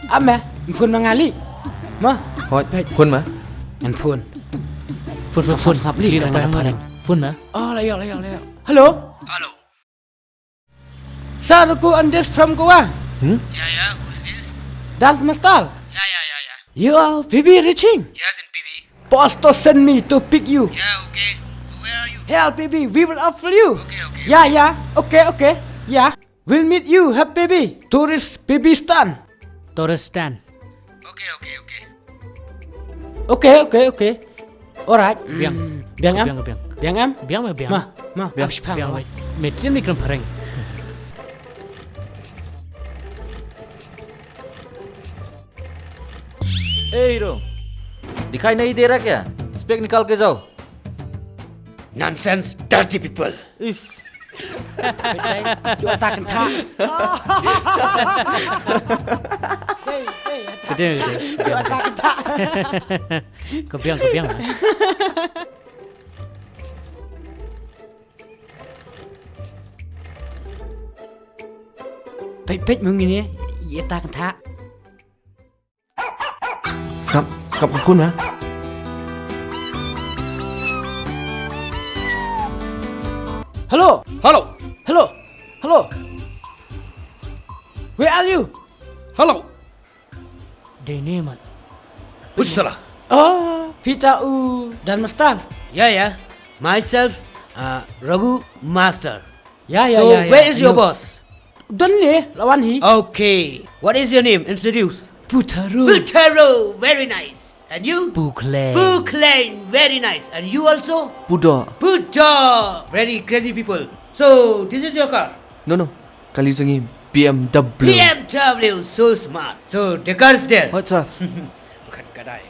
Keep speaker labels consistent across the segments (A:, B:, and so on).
A: Ame, phun mangali. Ma,
B: Hoi, Phun mà.
A: and phun. Phun sap li
C: Đi là
A: dengan
C: phải
A: apa?
C: Phun mà.
A: Oh, layo. Hello.
D: Hello.
A: Sir, aku Andes from Goa.
D: Yeah. Who's this?
A: That's Mastal.
D: Yeah.
A: You are PB reaching.
D: Yes, in PB.
A: Boss to send me to pick you.
D: Yeah, okay. So where are you?
A: Hell, baby, we will offer you.
D: Okay.
A: Yeah. Okay. Yeah. We'll meet you, have baby. Tourist baby stand.
C: Toristan.
D: Okay.
A: Okay. Alright.
C: Biang.
A: Biang am.
C: Biang.
A: Biang am.
C: Biang mà biang.
A: Ma.
C: Biang. Biang. Mệt trên micro pareng.
E: ए हीरो, दिखाई नहीं दे रहा क्या? स्पेक निकाल के जाओ।
D: Nonsense, dirty people.
E: If
A: Jual tak kentah.
C: Gede.
A: Jual tak kentah.
C: Kebiang.
A: Pek mung ini. Ye tak kentah.
B: Skap Phun mà.
A: Hello.
D: Hello.
A: Where are you?
D: Hello.
C: Đây nè man.
D: Who's salah?
A: Oh, Pita U dan Mastal.
D: Yeah. Myself, Raghu Master.
A: Ya.
D: So where is your boss?
A: Dan ni lawan hi.
D: Okay. What is your name? Introduce.
A: Putaru.
D: Butaro. Very nice. And you?
C: Bukle.
D: Buklein. Very nice. And you also?
B: Buddha.
D: Buddha. Very crazy people. So this is your car.
B: No. Kali zengi BMW.
D: BMW. So smart. So the car is there.
B: Hoi, sir.
D: Bukan kadai.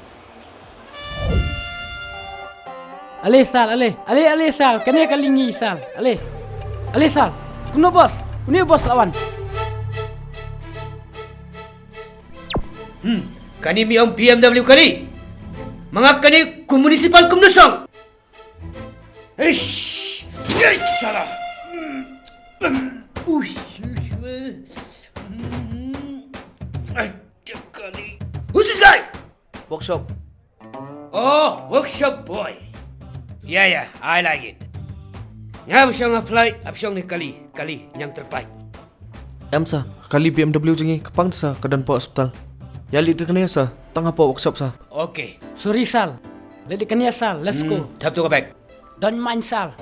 A: Ale sal. Kene kalingi sal. Ale sal. Kuno bos. Kuno bos lawan.
D: Kani mi ang BMW kali. Mga kani municipal kumnusong. Ish. Salah. Uy. Kali. Who's this guy?
E: Workshop.
D: Oh, workshop boy. Yeah, I like it. Ngam siyang apply, apsyong ni kali yang terbaik.
B: Em sa, kali BMW zengi kapang sa kedan po hospital. Ya li kene sa, tengah po workshop sa.
D: Okay.
A: Sorry sal. Lady kenya sal. Let's go.
D: Have to go back.
A: Don't mind sal.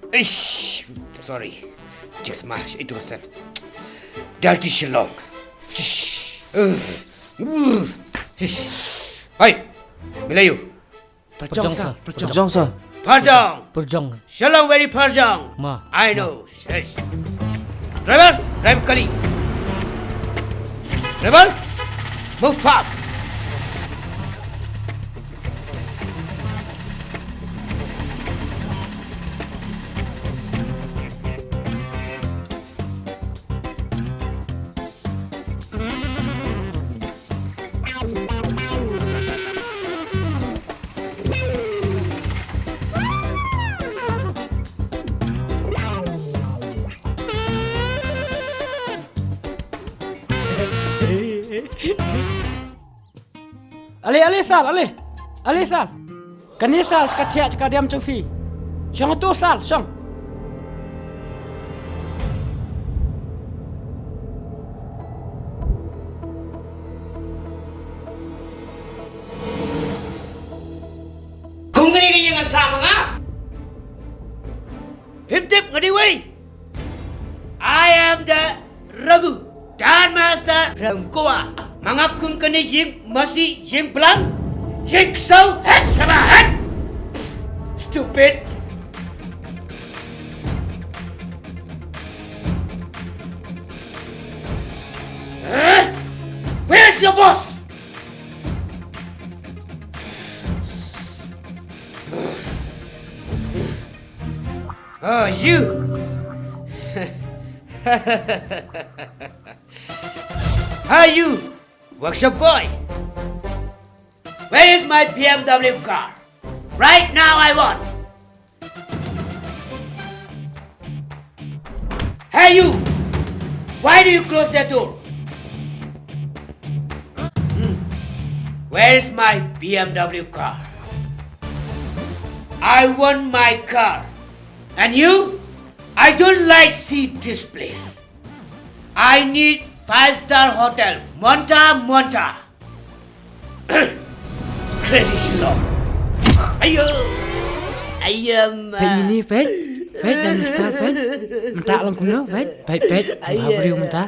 D: Ish. Sorry. Just smash 8%. Dirty Shillong. Hai, Melayu.
C: Perjong sal.
B: Perjong sa.
D: Parjong.
C: Perjong.
D: Shillong very Parjong.
C: Ma.
D: I know. Driver, drive kali. Driver, move fast.
A: Ale sal. Kani sal skatia skadiam chofi. Syang tu sal, syang.
D: Kung ganyan ang sama nga. Himtip ngadiway. I am the Raghu, Dan Master from Goa. Mga kung kani yung masih yung belang, yung saw het salahat. Stupid. Where's your boss? Oh, you. How are you, workshop boy? Where is my BMW car? Right now I want. Hey you! Why do you close that door? Where is my BMW car? I want my car. And you? I don't like see this place. I need 5-star hotel. Monta. Crazy Shillong. Ayo. Ayam.
C: Pet ini pet. Pet dan Mister pet. Minta lang kuno pet. Pet. Babriu minta.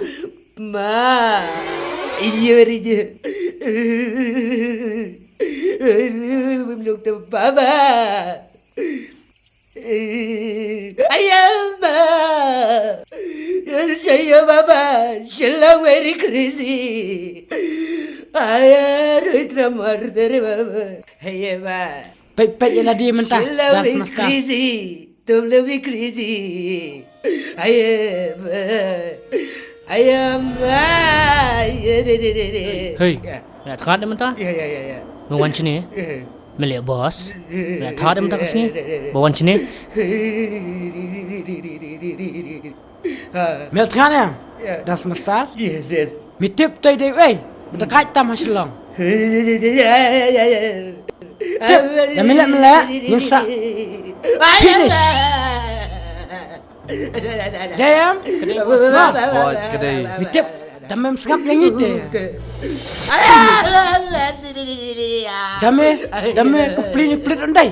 D: Ma. Iya je. Belum tahu baba. Ayam. Saya baba. Shillong very crazy. Ayah Ritra murder baba. Hey ba.
A: Pet ialah dia mentah.
D: Shillong
A: Das
D: very
A: Master.
D: crazy. Tuh lebih crazy. Ayam.
C: Hei. Nak thad dia minta.
D: Ya.
C: Bawan sini. Melihat bos. Nak thad dia minta ke sini. Bawan sini.
A: Meltkan ya. Das Master.
D: Yes.
A: Mitip tay day berdekat tam hasilong. Dah melak yang sak. Finish. Dayam.
B: Bos, kedai.
A: Mitip tamam sekap yang itu. Dame keplini pelit ondai.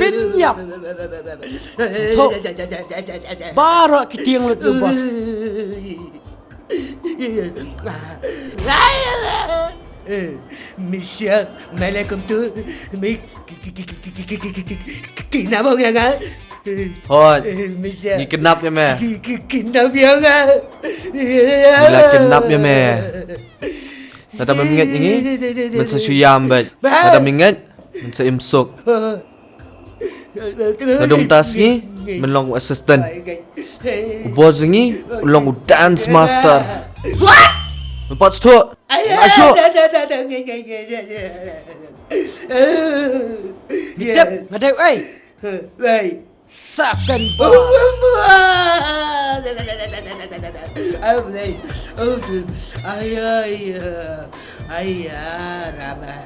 A: Pinyap. Tok. Baru kita yang lut bos.
D: Misha, Malcolm tu, kinabang yang ah.
B: Hot.
D: Misha.
B: Ni kenap je meh.
D: Kinab yang ah.
B: Bila kenap je meh. Nada mengingat ini, men sa suyam bet. Nada mengingat, men sa imsok. Nadong tas ni, men long assistant. Bos ni, long dance master.
D: What?
B: Empat stok. Masuk.
A: Mitip ngadai
D: Baik.
A: Sakan bos.
D: Ayah, Rama.